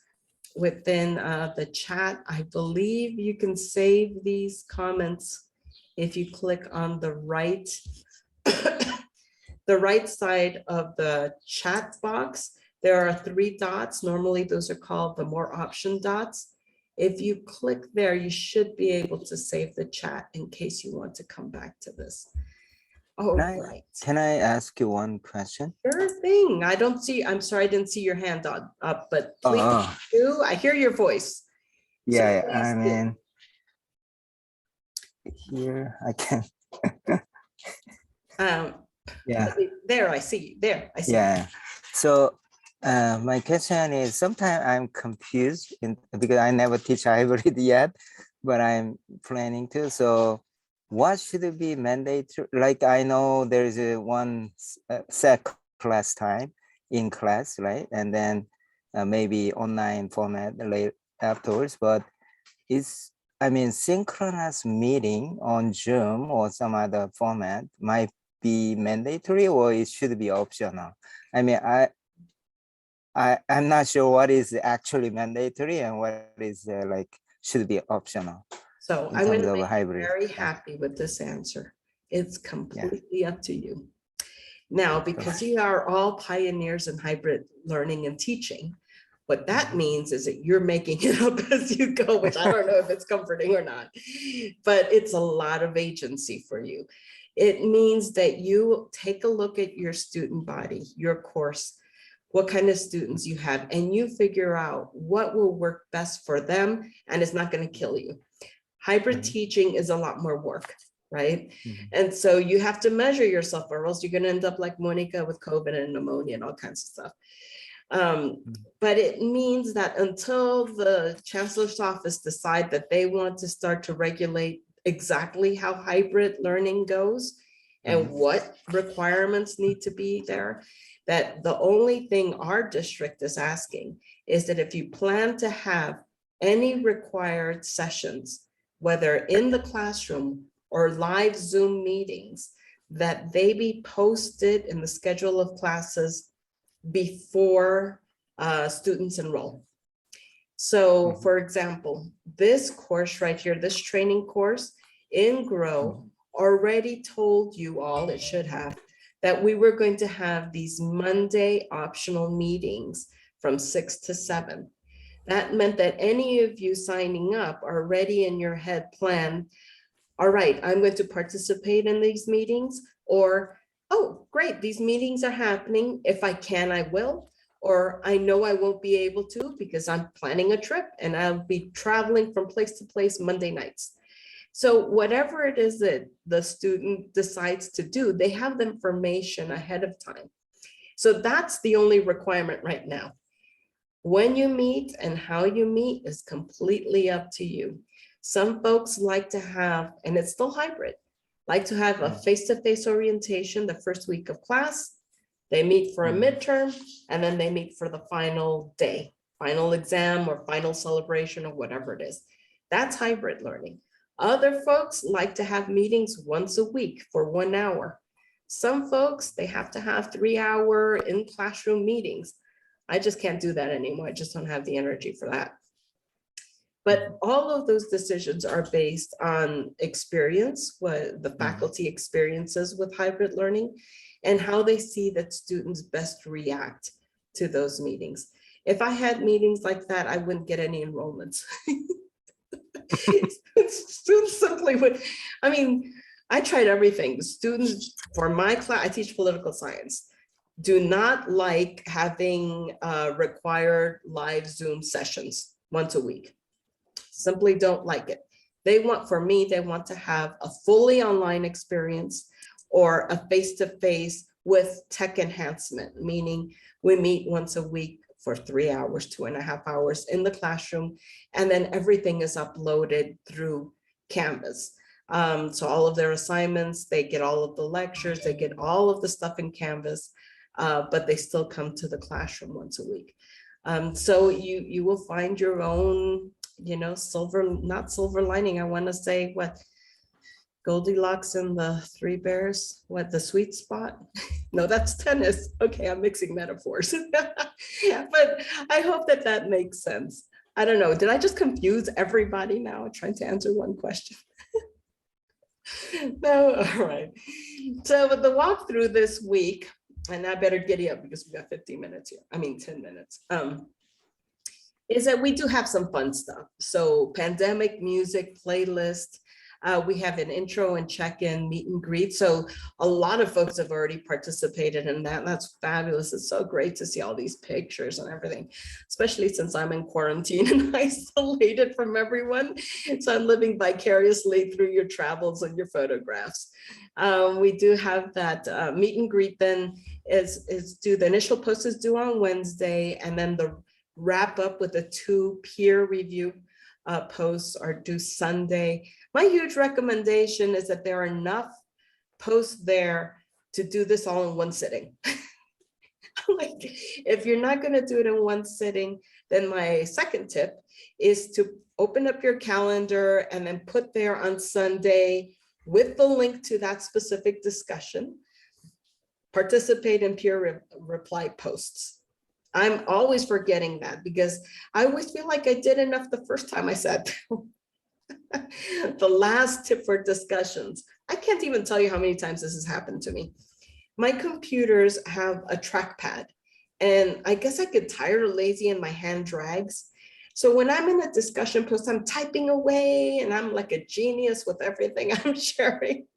[SPEAKER 1] within the chat. I believe you can save these comments if you click on the right, the right side of the chat box. There are 3 dots. Normally those are called the more option dots. If you click there, you should be able to save the chat in case you want to come back to this. All right.
[SPEAKER 7] Can I ask you one question?
[SPEAKER 1] Sure thing. I'm sorry, I didn't see your hand up, but please do. I hear your voice.
[SPEAKER 7] Yeah,
[SPEAKER 1] So
[SPEAKER 7] I mean, here I can. Yeah.
[SPEAKER 1] There, I see you. There, I see.
[SPEAKER 7] Yeah. So my question is, sometimes I'm confused because I never teach hybrid yet, but I'm planning to. So what should be mandatory? Like, I know there is one set class time in class, right? And then maybe online format later afterwards, but synchronous meeting on Zoom or some other format might be mandatory, or it should be optional. I mean, I'm not sure what is actually mandatory and what is should be optional.
[SPEAKER 1] So I'm going to be very happy with this answer. It's completely up to you. Now, because you are all pioneers in hybrid learning and teaching, What that means is that you're making it up as you go, which I don't know if it's comforting or not, but it's a lot of agency for you. It means that you take a look at your student body, your course, what kind of students you have, and you figure out what will work best for them and it's not going to kill you. Hybrid teaching is a lot more work, right? And so you have to measure yourself or else you're going to end up like Monica with COVID and pneumonia and all kinds of stuff. But it means that until the chancellor's office decide that they want to start to regulate exactly how hybrid learning goes and what requirements need to be there, that the only thing our district is asking is that if you plan to have any required sessions, whether in the classroom or live Zoom meetings, that they be posted in the schedule of classes before students enroll. So for example, this course right here, this training course in Grow already told you all, it should have, that we were going to have these Monday optional meetings from 6 to 7. That meant that any of you signing up already in your head plan, all right, I'm going to participate in these meetings, or, oh, great, these meetings are happening. If I can, I will. Or I know I won't be able to because I'm planning a trip and I'll be traveling from place to place Monday nights. So whatever it is that the student decides to do, they have the information ahead of time. So that's the only requirement right now. When you meet and how you meet is completely up to you. Some folks like to have, and it's still hybrid, like to have a face-to-face orientation the first week of class. They meet for a midterm, and then they meet for the final day, final exam or final celebration or whatever it is. That's hybrid learning. Other folks like to have meetings once a week for 1 hour. Some folks, they have to have 3-hour in-classroom meetings. I just can't do that anymore. I just don't have the energy for that. But all of those decisions are based on experience, what the faculty experiences with hybrid learning, and how they see that students best react to those meetings. If I had meetings like that, I wouldn't get any enrollments. Students simply would, I mean, I tried everything. Students for my class, I teach political science, do not like having required live Zoom sessions once a week. Simply don't like it. They want, for me, they want to have a fully online experience or a face-to-face with tech enhancement, meaning we meet once a week for 3 hours, 2.5 hours in the classroom, and then everything is uploaded through Canvas. So all of their assignments, they get all of the lectures, they get all of the stuff in Canvas, but they still come to the classroom once a week. So you will find your own, you know, not silver lining, I want to say, what, Goldilocks and the Three Bears, what, the sweet spot? No, that's tennis. Okay, I'm mixing metaphors. But I hope that that makes sense. I don't know, did I just confuse everybody now trying to answer one question? No, all right. So with the walkthrough this week, and I better giddy up because we got 15 minutes here, I mean 10 minutes, is that we do have some fun stuff. So pandemic music playlist, we have an intro and check-in meet and greet. So a lot of folks have already participated in that. That's fabulous. It's so great to see all these pictures and everything, especially since I'm in quarantine and isolated from everyone. So I'm living vicariously through your travels and your photographs. We do have that meet and greet then is due, the initial post is due on Wednesday, and then the wrap up with the 2 peer review posts are due Sunday. My huge recommendation is that there are enough posts there to do this all in one sitting. Like, if you're not going to do it in one sitting, then my second tip is to open up your calendar and then put there on Sunday with the link to that specific discussion, participate in peer reply posts. I'm always forgetting that because I always feel like I did enough the first time I sat down. The last tip for discussions, I can't even tell you how many times this has happened to me. My computers have a trackpad, And I guess I get tired or lazy and my hand drags. So when I'm in a discussion post, I'm typing away and I'm like a genius with everything I'm sharing.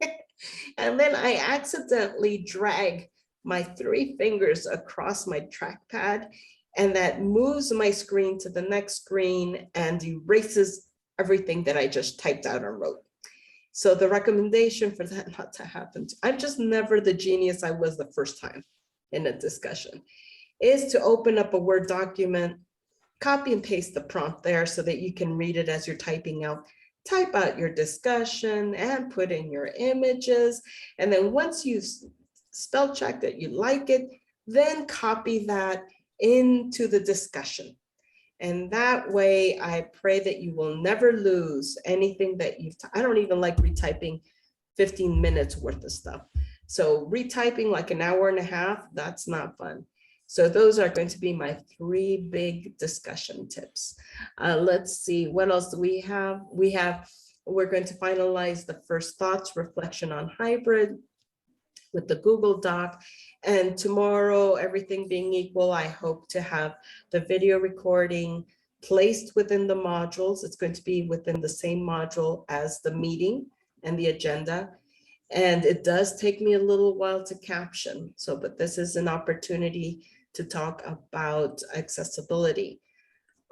[SPEAKER 1] And then I accidentally drag my 3 fingers across my trackpad, and that moves my screen to the next screen and erases everything that I just typed out and wrote. So the recommendation for that not to happen, I'm just never the genius I was the first time in a discussion, is to open up a Word document, copy and paste the prompt there so that you can read it as you're typing out. Type out your discussion and put in your images. And then once you've spell checked it, you like it, then copy that into the discussion. And that way, I pray that you will never lose anything that I don't even like retyping 15 minutes worth of stuff. So retyping like an hour and a half, that's not fun. So those are going to be my 3 big discussion tips. Let's see, what else do we have? We're going to finalize the first thoughts, reflection on hybrid with the Google Doc. And tomorrow, everything being equal, I hope to have the video recording placed within the modules. It's going to be within the same module as the meeting and the agenda. And it does take me a little while to caption. So, but this is an opportunity to talk about accessibility.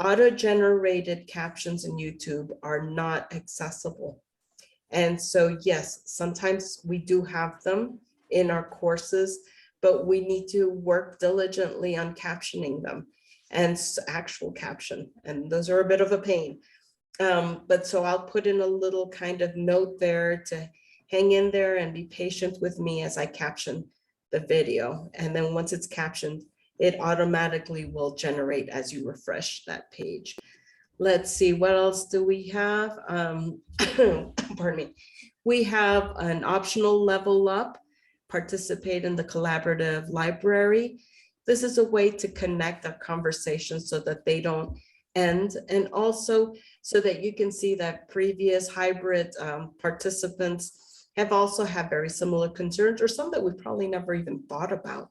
[SPEAKER 1] Auto-generated captions in YouTube are not accessible. And so, yes, sometimes we do have them in our courses, but we need to work diligently on captioning them and actual caption. And those are a bit of a pain. But so I'll put in a little kind of note there to hang in there and be patient with me as I caption the video. And then once it's captioned, it automatically will generate as you refresh that page. Let's see, what else do we have? Pardon me. We have an optional level up, participate in the collaborative library. This is a way to connect our conversations so that they don't end, and also so that you can see that previous hybrid participants have also had very similar concerns, or some that we probably never even thought about.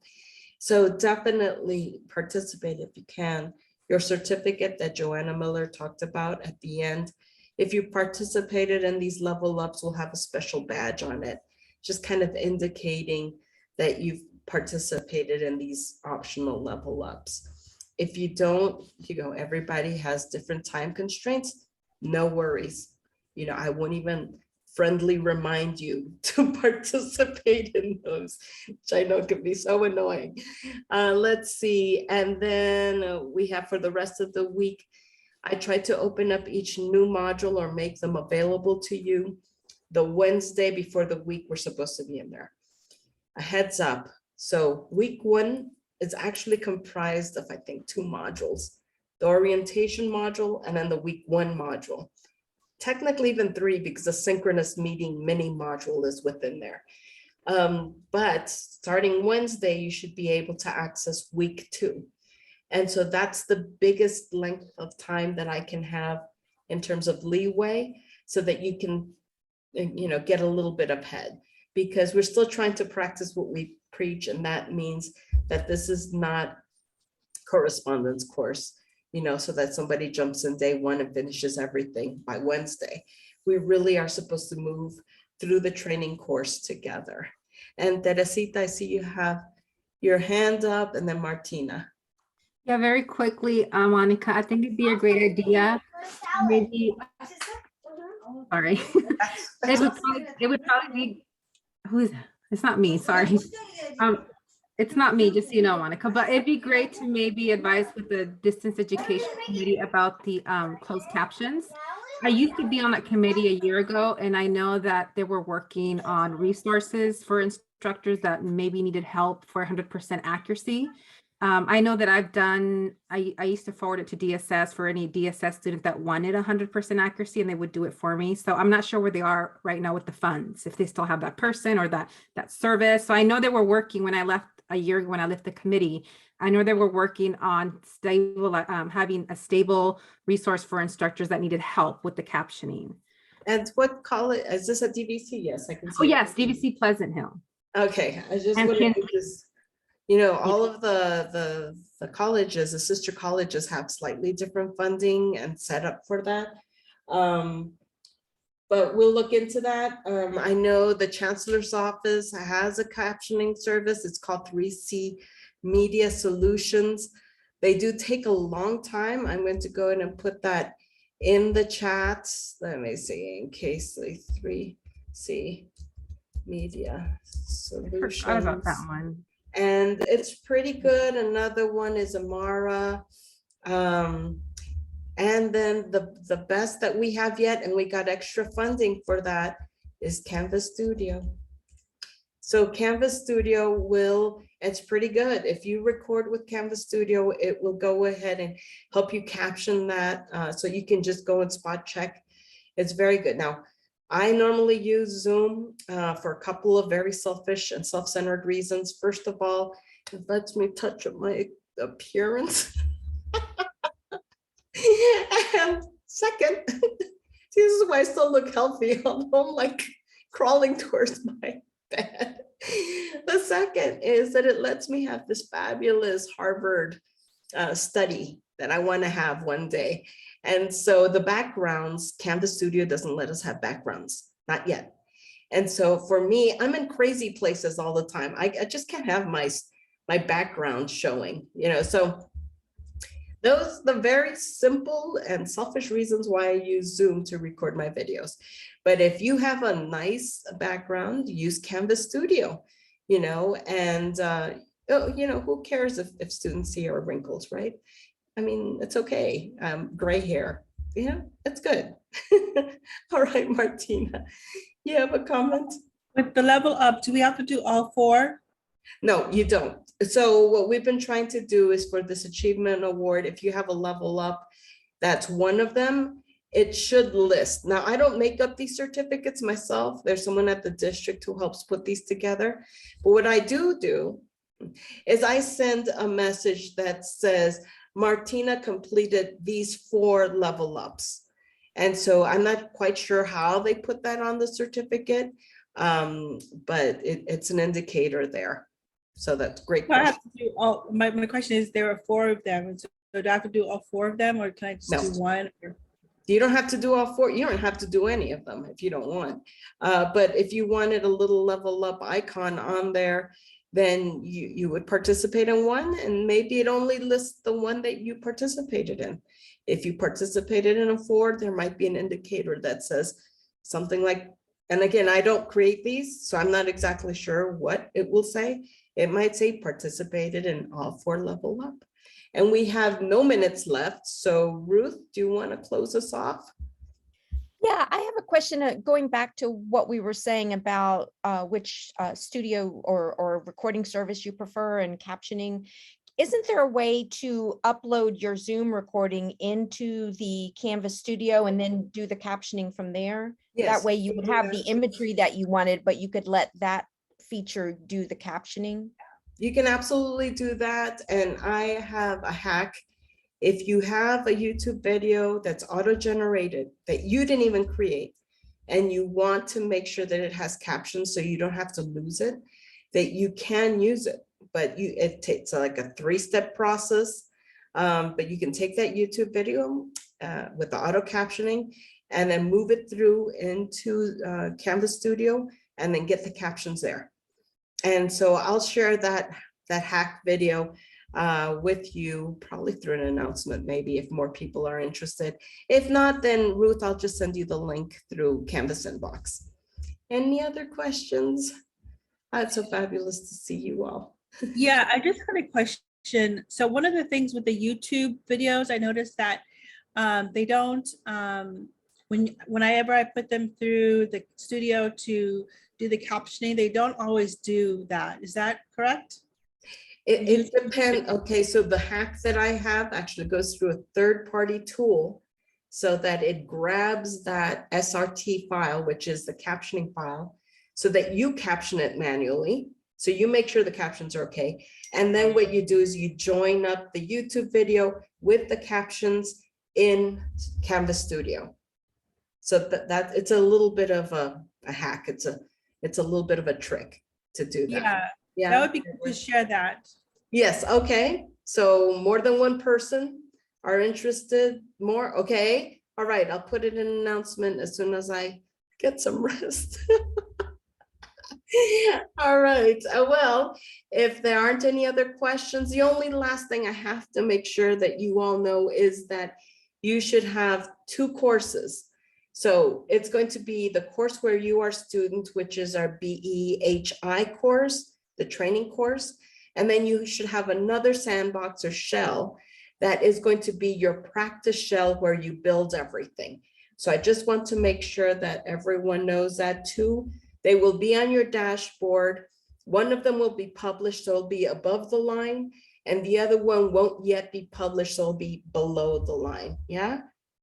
[SPEAKER 1] So definitely participate if you can. Your certificate that Joanna Miller talked about at the end, if you participated in these level ups, will have a special badge on it, just kind of indicating that you've participated in these optional level ups. If you don't, everybody has different time constraints, no worries. I won't even friendly remind you to participate in those, which I know can be so annoying. Let's see, and then we have for the rest of the week, I tried to open up each new module or make them available to you the Wednesday before the week we're supposed to be in there. A heads up. So week 1 is actually comprised of, I think, 2 modules, the orientation module and then the week 1 module. Technically even 3 because the synchronous meeting mini module is within there. But starting Wednesday, you should be able to access week 2. And so that's the biggest length of time that I can have in terms of leeway so that you can, get a little bit ahead, because we're still trying to practice what we preach. And that means that this is not correspondence course, so that somebody jumps in day 1 and finishes everything by Wednesday. We really are supposed to move through the training course together. And Teresita, I see you have your hand up, and then Martina.
[SPEAKER 3] Yeah, very quickly, Monica, I think it'd be a great idea. Maybe, sorry. It would probably be, it's not me, sorry. It's not me, just so you know, Monica, but it'd be great to maybe advise with the distance education committee about the closed captions. I used to be on that committee a year ago, and I know that they were working on resources for instructors that maybe needed help for 100% accuracy. I know that I used to forward it to DSS for any DSS student that wanted 100% accuracy, and they would do it for me. So I'm not sure where they are right now with the funds, if they still have that person or that service. So I know they were working when I left a year ago, when I left the committee. I know they were working on having a stable resource for instructors that needed help with the captioning.
[SPEAKER 1] And what college, is this at DVC? Yes, I can see.
[SPEAKER 3] Oh yes, DVC Pleasant Hill.
[SPEAKER 1] Okay, I just
[SPEAKER 3] And
[SPEAKER 1] wanted to just, You know, all of the colleges, the sister colleges have slightly different funding and setup for that. But we'll look into that. I know the chancellor's office has a captioning service. It's called 3C Media Solutions. They do take a long time. I'm going to go in and put that in the chat. Let me see, in case the 3C Media
[SPEAKER 3] Forgot about that
[SPEAKER 1] Solutions.
[SPEAKER 3] one.
[SPEAKER 1] And it's pretty good. Another one is Amara. And then the best that we have yet, and we got extra funding for that, is Canvas Studio. So Canvas Studio it's pretty good. If you record with Canvas Studio, it will go ahead and help you caption that. So you can just go and spot check. It's very good. Now, I normally use Zoom for a couple of very selfish and self-centered reasons. First of all, it lets me touch up my appearance. And second, this is why I still look healthy, although I'm like crawling towards my bed. The second is that it lets me have this fabulous Harvard study that I want to have one day. And so the backgrounds, Canvas Studio doesn't let us have backgrounds, not yet. And so for me, I'm in crazy places all the time. I just can't have my background showing, you know, so those are the very simple and selfish reasons why I use Zoom to record my videos. But if you have a nice background, use Canvas Studio, you know, and you know, who cares if students see our wrinkles, right? I mean, it's okay. Gray hair, yeah, it's good. All right, Martina, you have a comment?
[SPEAKER 5] With the level up, do we have to do all four?
[SPEAKER 1] No, you don't. So what we've been trying to do is for this achievement award, if you have a level up, that's one of them, it should list. Now, I don't make up these certificates myself. There's someone at the district who helps put these together. But what I do is I send a message that says, Martina completed these 4 level ups. And so I'm not quite sure how they put that on the certificate, but it's an indicator there. So that's a great
[SPEAKER 5] So I
[SPEAKER 1] question.
[SPEAKER 5] have to do all, my question is, there are 4 of them. And so do I have to do all 4 of them, or can I just
[SPEAKER 1] No.
[SPEAKER 5] do one? Or-
[SPEAKER 1] You don't have to do all 4. You don't have to do any of them if you don't want. But if you wanted a little level up icon on there, then you would participate in one, and maybe it only lists the one that you participated in. If you participated in a 4, there might be an indicator that says something like, and again, I don't create these, so I'm not exactly sure what it will say. It might say participated in all 4 level up. And we have no minutes left. So Ruth, do you want to close us off?
[SPEAKER 4] Yeah, I have a question going back to what we were saying about which studio or recording service you prefer and captioning. Isn't there a way to upload your Zoom recording into the Canvas Studio and then do the captioning from there?
[SPEAKER 1] Yes.
[SPEAKER 4] That way you would have the imagery that you wanted, but you could let that feature do the captioning?
[SPEAKER 1] You can absolutely do that. And I have a hack. If you have a YouTube video that's auto-generated that you didn't even create, and you want to make sure that it has captions so you don't have to lose it, that you can use it. But it takes like a 3-step process. But you can take that YouTube video with the auto captioning and then move it through into Canvas Studio and then get the captions there. And so I'll share that hack video with you, probably through an announcement, maybe if more people are interested. If not, then Ruth, I'll just send you the link through Canvas Inbox. Any other questions? It's so fabulous to see you all.
[SPEAKER 5] Yeah, I just had a question. So one of the things with the YouTube videos, I noticed that they don't, whenever I put them through the studio to do the captioning, they don't always do that. Is that correct?
[SPEAKER 1] It depends. Okay, so the hack that I have actually goes through a third-party tool so that it grabs that SRT file, which is the captioning file, so that you caption it manually. So you make sure the captions are okay. And then what you do is you join up the YouTube video with the captions in Canvas Studio. So that it's a little bit of a hack. It's a little bit of a trick to do that.
[SPEAKER 5] Yeah, That
[SPEAKER 1] Yeah.
[SPEAKER 5] would be good to share that.
[SPEAKER 1] Yes, okay. So more than one person are interested, more, okay. All right, I'll put it in an announcement as soon as I get some rest. All right, well, if there aren't any other questions, the only last thing I have to make sure that you all know is that you should have 2 courses. So it's going to be the course where you are student, which is our BEHI course, the training course. And then you should have another sandbox or shell that is going to be your practice shell where you build everything. So I just want to make sure that everyone knows that too. They will be on your dashboard. One of them will be published, so it'll be above the line, and the other one won't yet be published, so it'll be below the line. Yeah,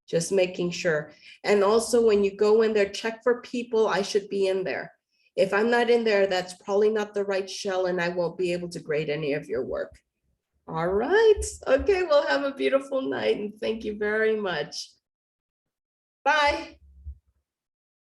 [SPEAKER 1] just making sure. And also when you go in there, check for people. I should be in there. If I'm not in there, that's probably not the right shell and I won't be able to grade any of your work. All right. Okay, well, have a beautiful night and thank you very much. Bye.